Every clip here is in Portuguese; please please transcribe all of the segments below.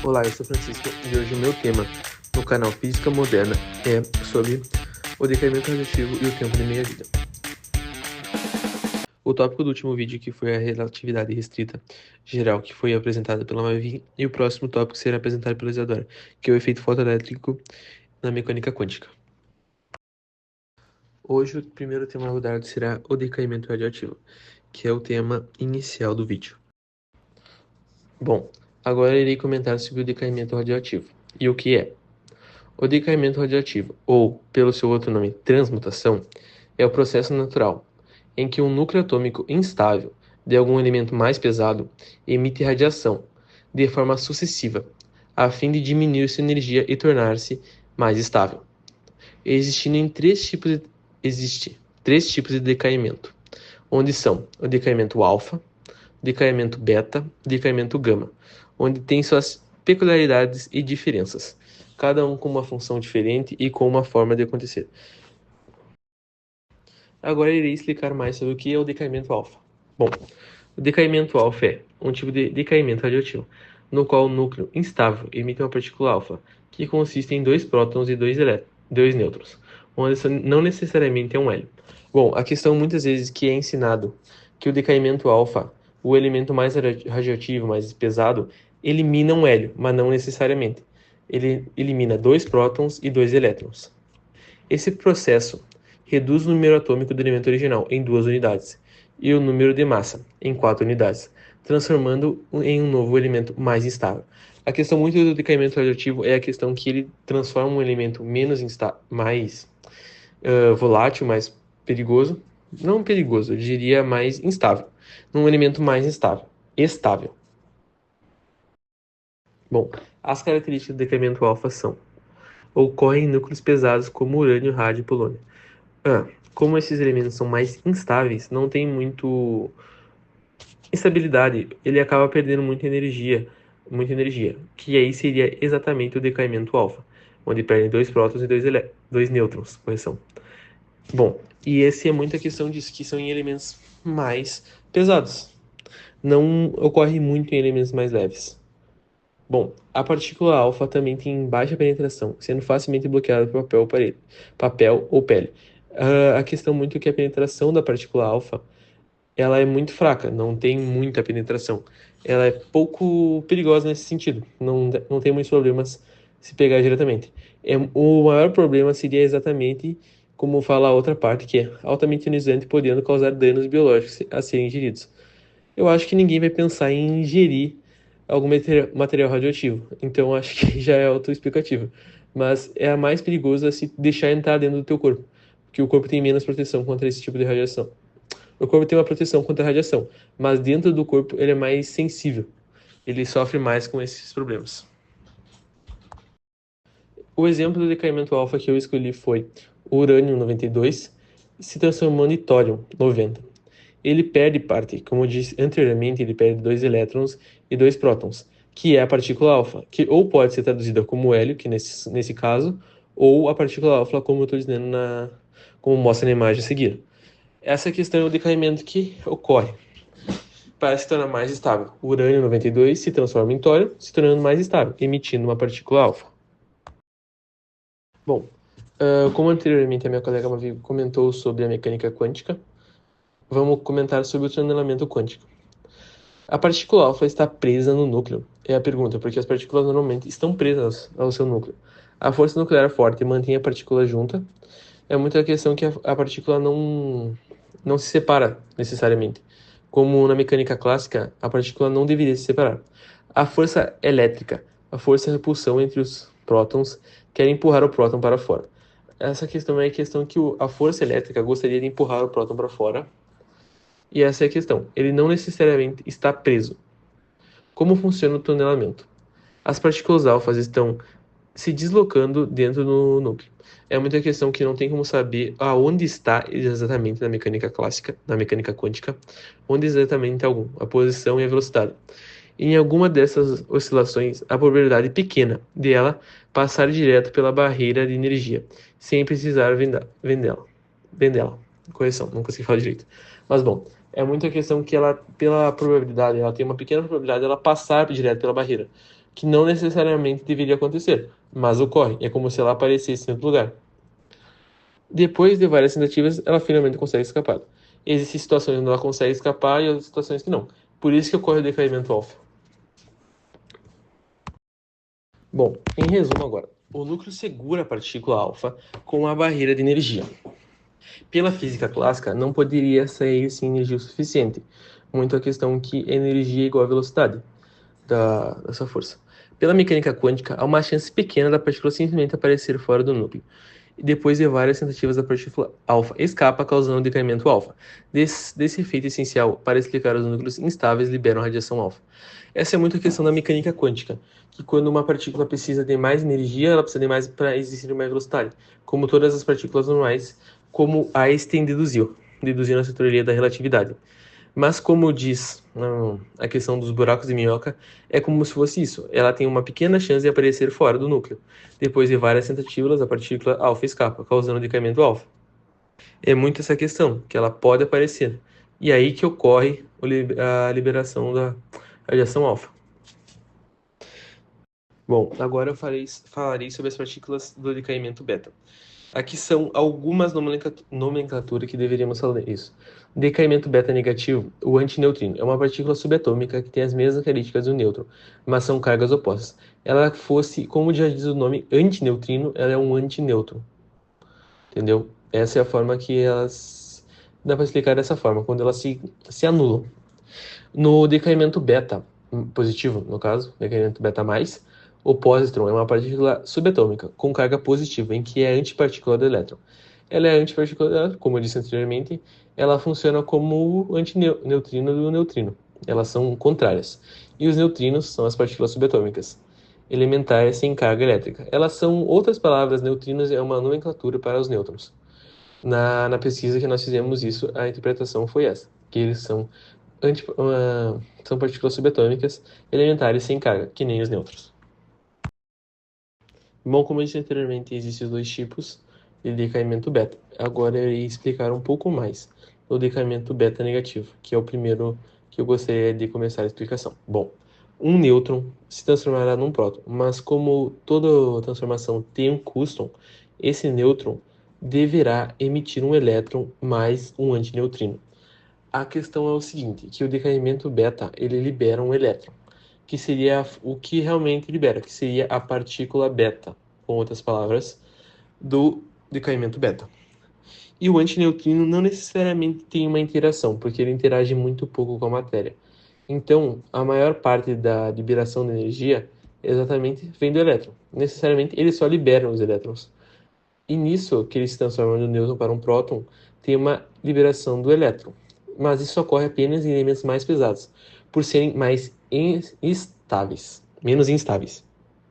Olá, eu sou Francisco e hoje o meu tema no canal Física Moderna é sobre o decaimento radioativo e o tempo de meia-vida. O tópico do último vídeo, que foi a relatividade restrita geral, que foi apresentada pela Mavi, e o próximo tópico será apresentado pela Isadora, que é o efeito fotoelétrico na mecânica quântica. Hoje o primeiro tema abordado será o decaimento radioativo, que é o tema inicial do vídeo. Bom, agora irei comentar sobre o decaimento radioativo e o que é. O decaimento radioativo, ou, pelo seu outro nome, transmutação, é o processo natural em que um núcleo atômico instável de algum elemento mais pesado emite radiação de forma sucessiva, a fim de diminuir sua energia e tornar-se mais estável. Existem três tipos de decaimento, onde são o decaimento alfa, decaimento beta, decaimento gama, onde tem suas peculiaridades e diferenças, cada um com uma função diferente e com uma forma de acontecer. Agora irei explicar mais sobre o que é o decaimento alfa. Bom, o decaimento alfa é um tipo de decaimento radioativo, no qual o núcleo instável emite uma partícula alfa, que consiste em dois prótons e dois nêutrons, onde não necessariamente é um hélio. Bom, a questão muitas vezes que é ensinado que o decaimento alfa, o elemento mais radioativo, mais pesado, elimina um hélio, mas não necessariamente. Ele elimina dois prótons e dois elétrons. Esse processo reduz o número atômico do elemento original em 2 unidades e o número de massa em 4 unidades, transformando em um novo elemento mais instável. A questão muito do decaimento radioativo é a questão que ele transforma um elemento mais volátil, mais perigoso, não perigoso, eu diria mais instável, num elemento mais estável. Bom, as características do decaimento alfa são: ocorrem em núcleos pesados como urânio, rádio e polônio. Como esses elementos são mais instáveis, não tem muito estabilidade, ele acaba perdendo muita energia, que aí seria exatamente o decaimento alfa, onde perde dois prótons e dois nêutrons, correção. Bom, e esse é muita questão disso, que são em elementos mais pesados. Não ocorre muito em elementos mais leves. Bom, a partícula alfa também tem baixa penetração, sendo facilmente bloqueada por papel ou pele. A questão muito é que a penetração da partícula alfa, ela é muito fraca, não tem muita penetração. Ela é pouco perigosa nesse sentido, não tem muitos problemas se pegar diretamente. O maior problema seria exatamente como fala a outra parte, que é altamente ionizante, podendo causar danos biológicos a serem ingeridos. Eu acho que ninguém vai pensar em ingerir algum material radioativo, então acho que já é autoexplicativo. Mas é a mais perigosa se deixar entrar dentro do teu corpo, porque o corpo tem menos proteção contra esse tipo de radiação. O corpo tem uma proteção contra a radiação, mas dentro do corpo ele é mais sensível. Ele sofre mais com esses problemas. O exemplo do decaimento alfa que eu escolhi foi o urânio 92 se transformando em tório 90. Ele perde parte, como eu disse anteriormente, ele perde dois elétrons e dois prótons, que é a partícula alfa, que ou pode ser traduzida como hélio, que nesse caso, ou a partícula alfa, como eu estou dizendo como mostra na imagem a seguir. Essa questão é o decaimento que ocorre para se tornar mais estável. O urânio 92 se transforma em tório, se tornando mais estável, emitindo uma partícula alfa. Bom, como anteriormente a minha colega Mavi comentou sobre a mecânica quântica, vamos comentar sobre o tunelamento quântico. A partícula alfa está presa no núcleo. É a pergunta, porque as partículas normalmente estão presas ao seu núcleo. A força nuclear forte mantém a partícula junta. É muita questão que a partícula não se separa necessariamente. Como na mecânica clássica, a partícula não deveria se separar. A força elétrica, a força de repulsão entre os prótons, quer empurrar o próton para fora. Essa questão é a questão que a força elétrica gostaria de empurrar o próton para fora. E essa é a questão. Ele não necessariamente está preso. Como funciona o tunelamento? As partículas alfas estão se deslocando dentro do núcleo. É muita questão que não tem como saber aonde está exatamente na mecânica clássica, na mecânica quântica, onde exatamente algum, a posição e a velocidade. Em alguma dessas oscilações, a probabilidade é pequena de ela passar direto pela barreira de energia, sem precisar vendê-la. Correção, não consegui falar direito. Mas bom, é muita questão que ela, pela probabilidade, ela tem uma pequena probabilidade de ela passar direto pela barreira. que não necessariamente deveria acontecer, mas ocorre. É como se ela aparecesse em outro lugar. Depois de várias tentativas, ela finalmente consegue escapar. Existem situações onde ela consegue escapar e outras situações que não. Por isso que ocorre o decaimento alfa. Bom, em resumo agora, o núcleo segura a partícula alfa com uma barreira de energia. Pela física clássica, não poderia sair sem energia o suficiente. Muito a questão que energia é igual a velocidade dessa força. Pela mecânica quântica, há uma chance pequena da partícula simplesmente aparecer fora do núcleo. E depois de várias tentativas, a partícula alfa escapa, causando o decaimento alfa. Desse efeito essencial para explicar os núcleos instáveis liberam radiação alfa. Essa é muito a questão da mecânica quântica, que quando uma partícula precisa de mais energia, ela precisa de mais para existir mais velocidade, como todas as partículas normais, como Einstein deduziu nessa teoria da relatividade. Mas como diz a questão dos buracos de minhoca, é como se fosse isso. Ela tem uma pequena chance de aparecer fora do núcleo. Depois de várias tentativas, a partícula alfa escapa, causando decaimento alfa. É muito essa questão, que ela pode aparecer. E aí que ocorre a liberação da radiação alfa. Bom, agora eu falarei sobre as partículas do decaimento beta. Aqui são algumas nomenclaturas que deveríamos falar isso. Decaimento beta negativo, o antineutrino, é uma partícula subatômica que tem as mesmas características do nêutron, mas são cargas opostas. Ela fosse, como já diz o nome, antineutrino, ela é um antinêutron. Entendeu? Essa é a forma que elas... Dá para explicar dessa forma, quando elas se anulam. No decaimento beta positivo, no caso, decaimento beta mais, o pósitron é uma partícula subatômica com carga positiva, em que é antipartícula do elétron. Ela é antipartícula do elétron, como eu disse anteriormente, ela funciona como o antineutrino do neutrino. Elas são contrárias. E os neutrinos são as partículas subatômicas, elementares sem carga elétrica. Elas são, outras palavras, neutrinos é uma nomenclatura para os nêutrons. Na pesquisa que nós fizemos isso, a interpretação foi essa, que eles são são partículas subatômicas elementares sem carga, que nem os nêutrons. Bom, como eu disse anteriormente, existem dois tipos de decaimento beta. Agora eu irei explicar um pouco mais do decaimento beta negativo, que é o primeiro que eu gostaria de começar a explicação. Bom, um nêutron se transformará num próton, mas como toda transformação tem um custo, esse nêutron deverá emitir um elétron mais um antineutrino. A questão é o seguinte, que o decaimento beta, ele libera um elétron, que seria o que realmente libera, que seria a partícula beta, com outras palavras, do decaimento beta. E o antineutrino não necessariamente tem uma interação, porque ele interage muito pouco com a matéria. Então, a maior parte da liberação de energia exatamente vem do elétron. Necessariamente, eles só liberam os elétrons. E nisso, que eles se transformam do nêutron para um próton, tem uma liberação do elétron. Mas isso ocorre apenas em elementos mais pesados, por serem mais instáveis, menos instáveis.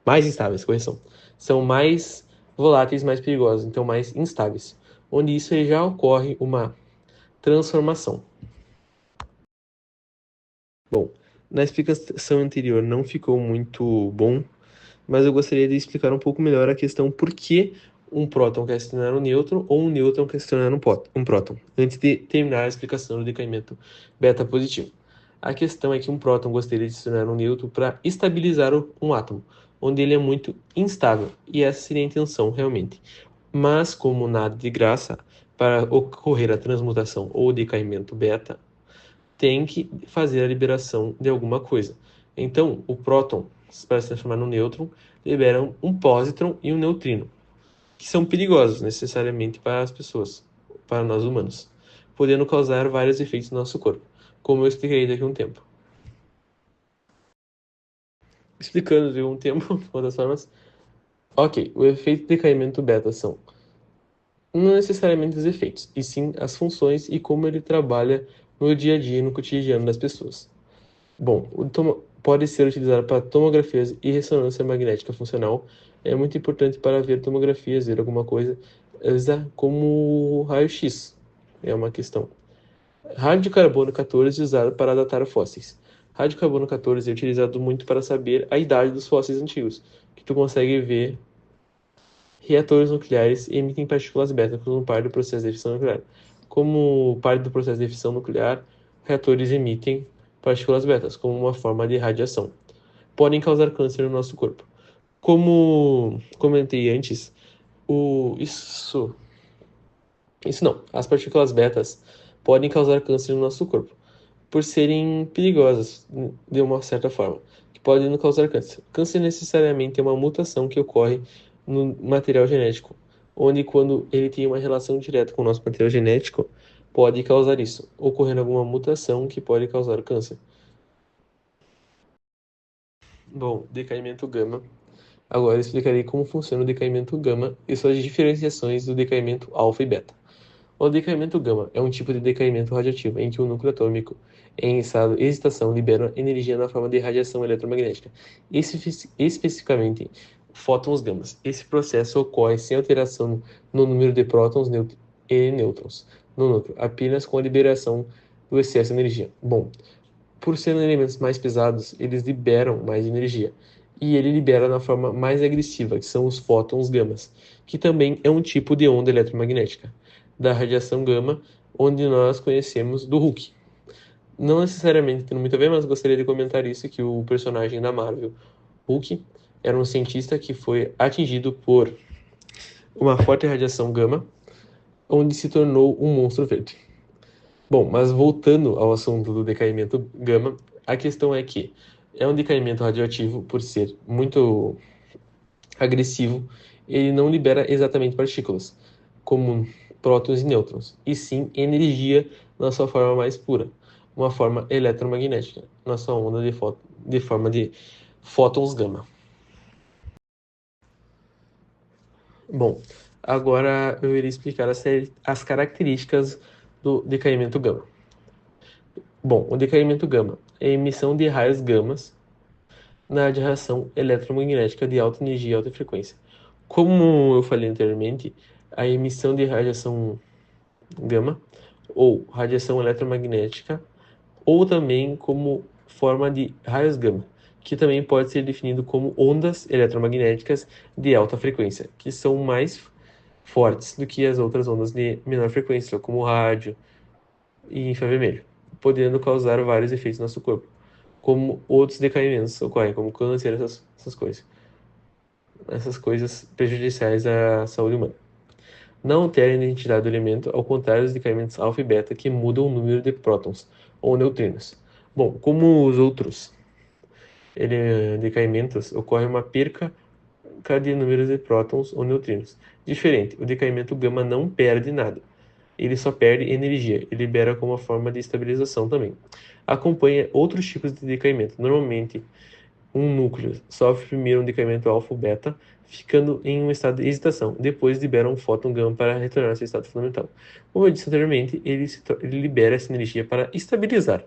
Mais instáveis, correção. São mais voláteis, mais perigosos, então mais instáveis. Onde isso já ocorre uma transformação. Bom, na explicação anterior não ficou muito bom, mas eu gostaria de explicar um pouco melhor a questão por que um próton quer se tornar um nêutron ou um nêutron quer se tornar um próton, antes de terminar a explicação do decaimento beta positivo. A questão é que um próton gostaria de se tornar um nêutron para estabilizar um átomo, onde ele é muito instável, e essa seria a intenção realmente. Mas, como nada de graça, para ocorrer a transmutação ou decaimento beta, tem que fazer a liberação de alguma coisa. Então, o próton, para se transformar no nêutron, libera um pósitron e um neutrino, que são perigosos necessariamente para as pessoas, para nós humanos, podendo causar vários efeitos no nosso corpo, como eu expliquei daqui a um tempo. Explicando de um tempo, de outras formas. Ok, o efeito de decaimento beta são não necessariamente os efeitos, e sim as funções e como ele trabalha no dia a dia e no cotidiano das pessoas. Bom, pode ser utilizado para tomografias e ressonância magnética funcional. É muito importante para ver tomografias, ver alguma coisa, como raio-x. É uma questão. Radiocarbono 14 usado para datar fósseis. Radiocarbono 14 é utilizado muito para saber a idade dos fósseis antigos, que tu consegue ver reatores nucleares emitem partículas beta como parte do processo de fissão nuclear. Como parte do processo de fissão nuclear, reatores emitem partículas betas como uma forma de radiação. podem causar câncer no nosso corpo. Como comentei antes, isso não, as partículas betas podem causar câncer no nosso corpo, por serem perigosas, de uma certa forma, que podem nos causar câncer. Câncer necessariamente é uma mutação que ocorre no material genético, onde quando ele tem uma relação direta com o nosso material genético, pode causar isso, ocorrendo alguma mutação que pode causar câncer. Bom, decaimento gama. Agora eu explicarei como funciona o decaimento gama e suas diferenciações do decaimento alfa e beta. O decaimento gama é um tipo de decaimento radioativo em que o núcleo atômico, em estado de excitação, libera energia na forma de radiação eletromagnética, especificamente fótons gamas. Esse processo ocorre sem alteração no número de prótons e nêutrons no núcleo, apenas com a liberação do excesso de energia. Bom, por serem elementos mais pesados, eles liberam mais energia. E ele libera na forma mais agressiva, que são os fótons gamas, que também é um tipo de onda eletromagnética da radiação gama, onde nós conhecemos do Hulk. Não necessariamente tem muito a ver, mas gostaria de comentar isso, que o personagem da Marvel, Hulk, era um cientista que foi atingido por uma forte radiação gama, onde se tornou um monstro verde. Bom, mas voltando ao assunto do decaimento gama, a questão é que é um decaimento radioativo por ser muito agressivo, ele não libera exatamente partículas, como prótons e nêutrons, e sim energia na sua forma mais pura, uma forma eletromagnética, na sua onda de forma de fótons gama. Bom, agora eu irei explicar as características do decaimento gama. Bom, o decaimento gama é a emissão de raios gamas na radiação eletromagnética de alta energia e alta frequência. Como eu falei anteriormente, a emissão de radiação gama ou radiação eletromagnética, ou também como forma de raios gama, que também pode ser definido como ondas eletromagnéticas de alta frequência, que são mais fortes do que as outras ondas de menor frequência, como rádio e infravermelho, podendo causar vários efeitos no nosso corpo, como outros decaimentos ocorrem, como câncer, essas coisas prejudiciais à saúde humana. Não altera a identidade do elemento, ao contrário dos decaimentos alfa e beta, que mudam o número de prótons ou neutrinos. Bom, como os outros decaimentos, ocorre uma perca de números de prótons ou neutrinos. Diferente, o decaimento gama não perde nada. Ele só perde energia e libera como uma forma de estabilização também. Acompanha outros tipos de decaimento. Normalmente, um núcleo sofre primeiro um decaimento alfa ou beta, ficando em um estado de excitação. Depois libera um fóton gama para retornar ao seu estado fundamental. Como eu disse anteriormente, ele libera essa energia para estabilizar.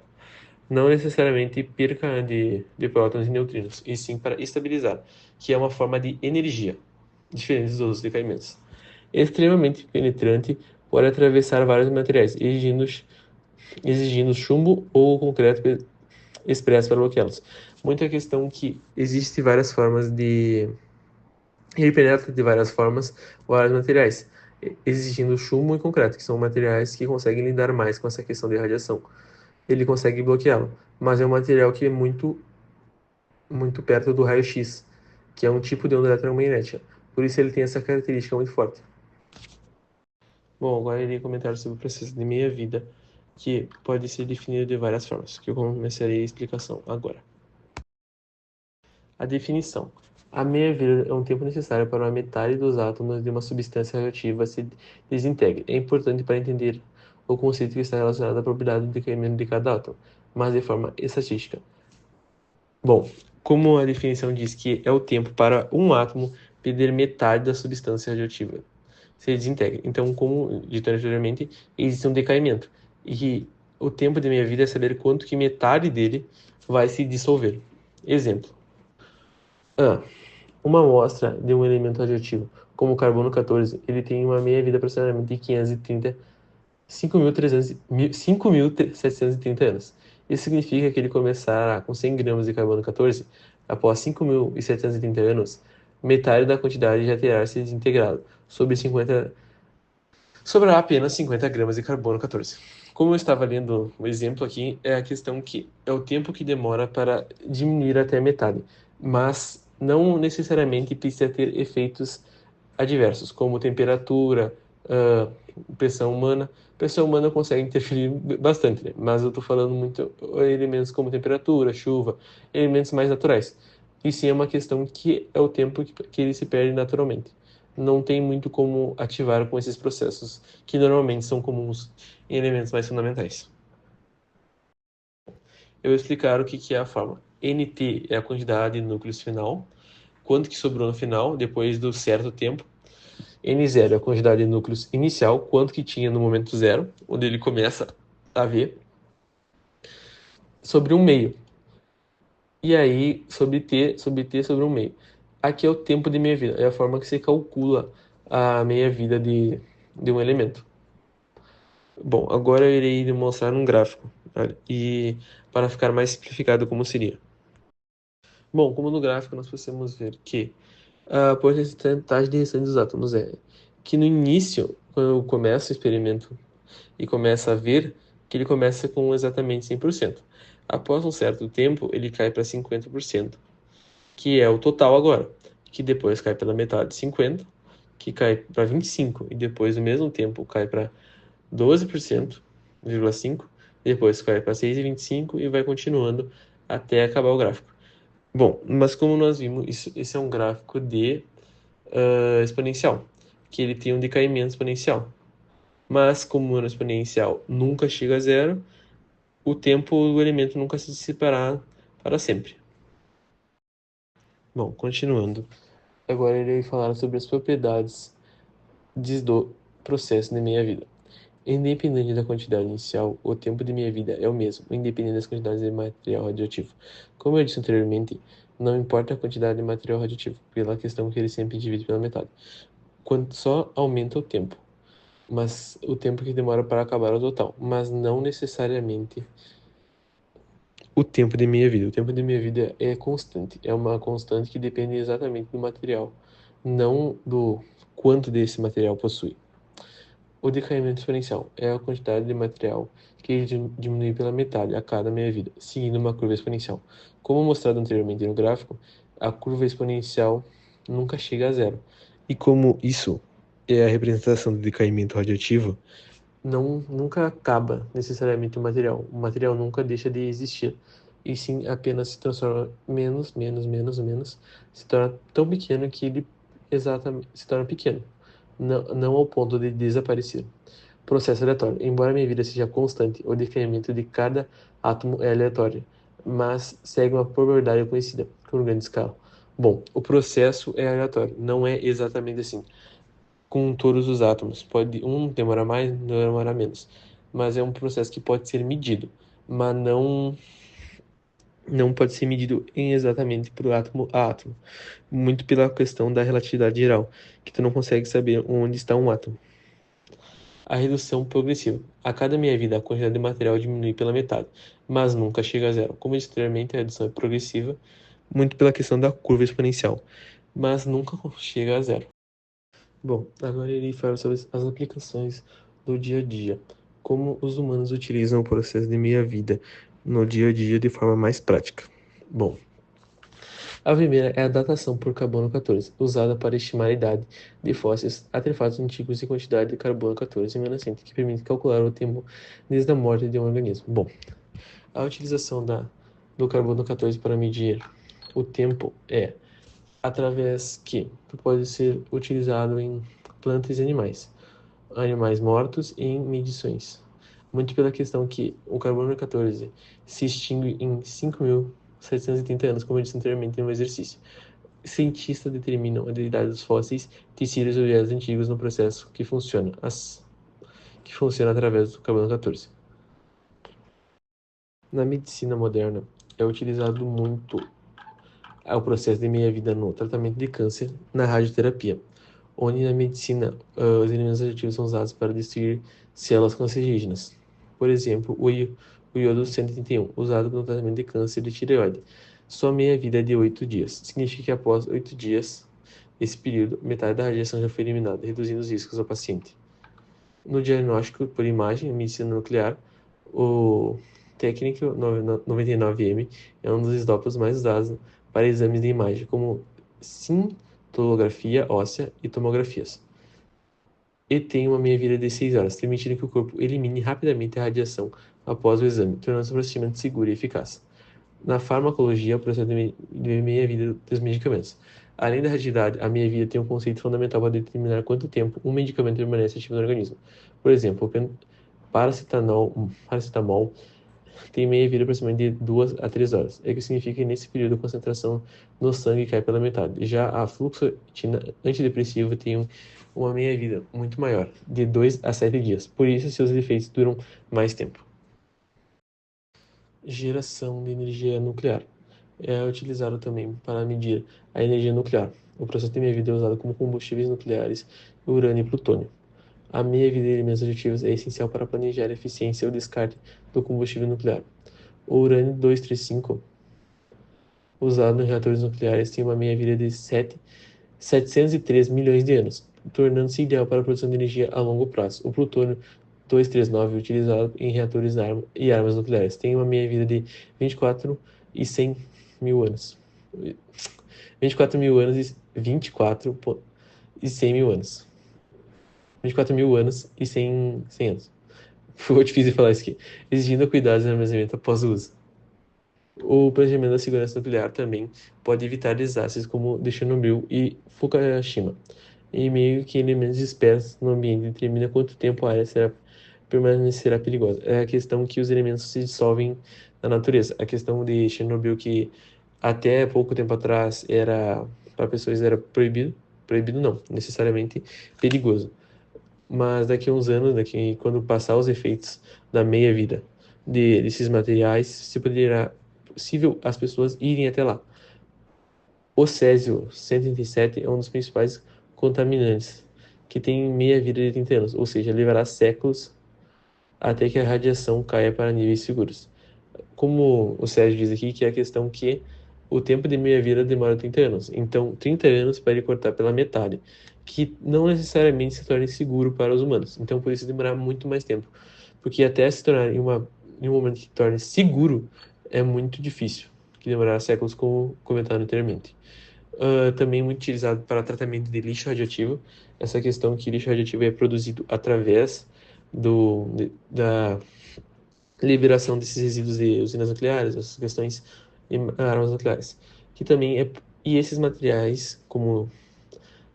Não necessariamente perca de prótons e neutrinos, e sim para estabilizar, que é uma forma de energia, diferente dos outros decaimentos. Extremamente penetrante, pode atravessar vários materiais, exigindo chumbo ou concreto expresso para bloqueá-los. Muita questão que existe várias formas de... Ele penetra de várias formas vários materiais, exigindo chumbo e concreto, que são materiais que conseguem lidar mais com essa questão de radiação. Ele consegue bloqueá-lo, mas é um material que é muito perto do raio-x, que é um tipo de onda eletromagnética. Por isso ele tem essa característica muito forte. Bom, agora eu irei comentar sobre o processo de meia-vida, que pode ser definido de várias formas, que eu começarei a explicação agora. A definição. A meia-vida é um tempo necessário para a metade dos átomos de uma substância radioativa se desintegre. É importante para entender o conceito que está relacionado à probabilidade de decaimento de cada átomo, mas de forma estatística. Bom, como a definição diz que é o tempo para um átomo perder metade da substância radioativa se desintegra. Então, como dito anteriormente, existe um decaimento. E o tempo de meia-vida é saber quanto que metade dele vai se dissolver. Exemplo. Uma amostra de um elemento radioativo, como o carbono 14, ele tem uma meia-vida aproximadamente de 5.730 anos. Isso significa que ele começará com 100 gramas de carbono 14, após 5.730 anos, metade da quantidade já terá se desintegrado, sobrará apenas 50 gramas de carbono 14. Como eu estava lendo o exemplo aqui, é a questão que é o tempo que demora para diminuir até a metade, mas não necessariamente precisa ter efeitos adversos, como temperatura, ah, pressão humana. Pressão humana consegue interferir bastante, né? Mas eu estou falando muito elementos como temperatura, chuva, elementos mais naturais. E sim é uma questão que é o tempo que ele se perde naturalmente. Não tem muito como ativar com esses processos que normalmente são comuns em elementos mais fundamentais. Eu vou explicar o que é a fórmula. NT é a quantidade de núcleos final, quanto que sobrou no final, depois do certo tempo. N0 é a quantidade de núcleos inicial, quanto que tinha no momento zero, onde ele começa a ver, sobre um meio. E aí, sobre um meio. Aqui é o tempo de meia-vida, é a forma que se calcula a meia-vida de um elemento. Bom, agora eu irei demonstrar um gráfico, tá? E para ficar mais simplificado como seria. Bom, como no gráfico nós podemos ver que a porcentagem de restante dos átomos é que no início, quando eu começo o experimento e começa a ver, que ele começa com exatamente 100%. Após um certo tempo, ele cai para 50%, que é o total agora, que depois cai pela metade, 50%, que cai para 25%, e depois, no mesmo tempo, cai para 12%, 0,5%, depois cai para 6,25% e vai continuando até acabar o gráfico. Bom, mas como nós vimos, esse é um gráfico de exponencial, que ele tem um decaimento exponencial. Mas como o exponencial nunca chega a zero, o tempo do elemento nunca se dissipará para sempre. Bom, continuando. Agora irei falar sobre as propriedades do processo de meia-vida. Independente da quantidade inicial, o tempo de meia-vida é o mesmo, independente das quantidades de material radioativo. Como eu disse anteriormente, não importa a quantidade de material radioativo, pela questão que ele sempre divide pela metade. Quanto só aumenta o tempo, mas o tempo que demora para acabar o total, mas não necessariamente o tempo de meia-vida. O tempo de meia-vida é constante, é uma constante que depende exatamente do material, não do quanto desse material possui. O decaimento exponencial é a quantidade de material que diminui pela metade a cada meia-vida, seguindo uma curva exponencial. Como mostrado anteriormente no gráfico, a curva exponencial nunca chega a zero. E como isso é a representação do decaimento radioativo, nunca acaba necessariamente o material. O material nunca deixa de existir. E sim apenas se transforma menos, se torna tão pequeno que ele exatamente se torna pequeno. Não ao ponto de desaparecer. Processo aleatório. Embora minha vida seja constante, o decaimento de cada átomo é aleatório, mas segue uma probabilidade conhecida, por grande escala. Bom, o processo é aleatório, não é exatamente assim com todos os átomos. Pode um demorar mais, demorar menos, mas é um processo que pode ser medido, mas não pode ser medido exatamente por átomo a átomo, muito pela questão da relatividade geral, que tu não consegue saber onde está um átomo. A redução progressiva. A cada meia-vida, a quantidade de material diminui pela metade, mas nunca chega a zero. Como eu disse anteriormente, a redução é progressiva, muito pela questão da curva exponencial, mas nunca chega a zero. Bom, agora irei falar sobre as aplicações do dia a dia. Como os humanos utilizam o processo de meia-vida no dia a dia de forma mais prática. Bom, a primeira é a datação por carbono 14, usada para estimar a idade de fósseis, artefatos antigos e quantidade de carbono 14 remanescente, que permite calcular o tempo desde a morte de um organismo. Bom, a utilização do carbono 14 para medir o tempo é através que pode ser utilizado em plantas e animais mortos e em medições. Muito pela questão que o carbono 14 se extingue em 5.730 anos, como eu disse anteriormente no exercício. Cientistas determinam a idade dos fósseis, tecidos e objetos antigos no processo que funciona através do carbono 14. Na medicina moderna, é utilizado muito o processo de meia-vida no tratamento de câncer, na radioterapia, onde na medicina os elementos radioativos são usados para destruir células cancerígenas. Por exemplo, o iodo 131, usado no tratamento de câncer de tireoide. Sua meia-vida é de 8 dias. Significa que após 8 dias, esse período, metade da radiação já foi eliminada, reduzindo os riscos ao paciente. No diagnóstico por imagem, medicina nuclear, O técnico 99M é um dos isótopos mais usados para exames de imagem, como cintilografia óssea e tomografias. E tem uma meia-vida de 6 horas, permitindo que o corpo elimine rapidamente a radiação após o exame, tornando-se um procedimento seguro e eficaz. Na farmacologia, o processo de meia-vida dos medicamentos. Além da radioatividade, a meia-vida tem um conceito fundamental para determinar quanto tempo um medicamento permanece ativo no organismo. Por exemplo, o paracetamol tem meia-vida aproximadamente de 2 a 3 horas, o que significa que nesse período a concentração no sangue cai pela metade. Já a fluoxetina antidepressiva tem uma meia-vida muito maior, de 2 a 7 dias, por isso seus efeitos duram mais tempo. Geração de energia nuclear é utilizado também para medir a energia nuclear. O processo de meia-vida é usado como combustíveis nucleares, urânio e plutônio. A meia-vida de elementos radioativos é essencial para planejar a eficiência e o descarte do combustível nuclear. O urânio 235, usado em reatores nucleares, tem uma meia-vida de 703 milhões de anos, tornando-se ideal para a produção de energia a longo prazo. O plutônio 239, utilizado em reatores e armas nucleares, tem uma meia-vida de 24 e 100 mil anos. 24 mil anos e 100 mil anos. 24 mil anos e 100 anos. Ficou difícil falar isso aqui. Exigindo cuidados no armazenamento após o uso. O planejamento da segurança nuclear também pode evitar desastres como o de Chernobyl e Fukushima. E meio que elementos dispersos no ambiente determina quanto tempo a área permanecerá perigosa. É a questão que os elementos se dissolvem na natureza. A questão de Chernobyl que até pouco tempo atrás era para pessoas era proibido não, necessariamente perigoso. Mas daqui a uns anos, quando passar os efeitos da meia-vida desses materiais, se poderá possível as pessoas irem até lá. O césio 137 é um dos principais contaminantes, que tem meia-vida de 30 anos, ou seja, levará séculos até que a radiação caia para níveis seguros. Como o Sérgio diz aqui, que é a questão que o tempo de meia-vida demora 30 anos. Então, 30 anos para ele cortar pela metade, que não necessariamente se torne seguro para os humanos. Então, por isso demorar muito mais tempo. Porque até se tornar em um momento que torne seguro, é muito difícil, que demorará séculos, como comentado anteriormente. Também muito utilizado para tratamento de lixo radioativo. Essa questão que lixo radioativo é produzido através da liberação desses resíduos de usinas nucleares, essas questões de armas nucleares. Que também e esses materiais, como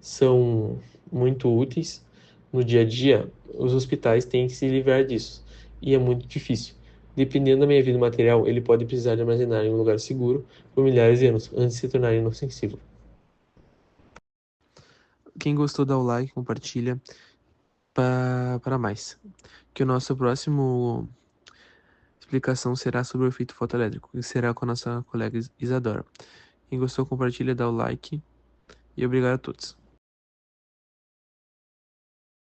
são muito úteis no dia a dia, os hospitais têm que se livrar disso. E é muito difícil. Dependendo da meia-vida do material, ele pode precisar de armazenar em um lugar seguro por milhares de anos, antes de se tornar inofensivo. Quem gostou, dá o like, compartilha para mais. Que o nosso próximo explicação será sobre o efeito fotoelétrico, e será com a nossa colega Isadora. Quem gostou, compartilha, dá o like e obrigado a todos.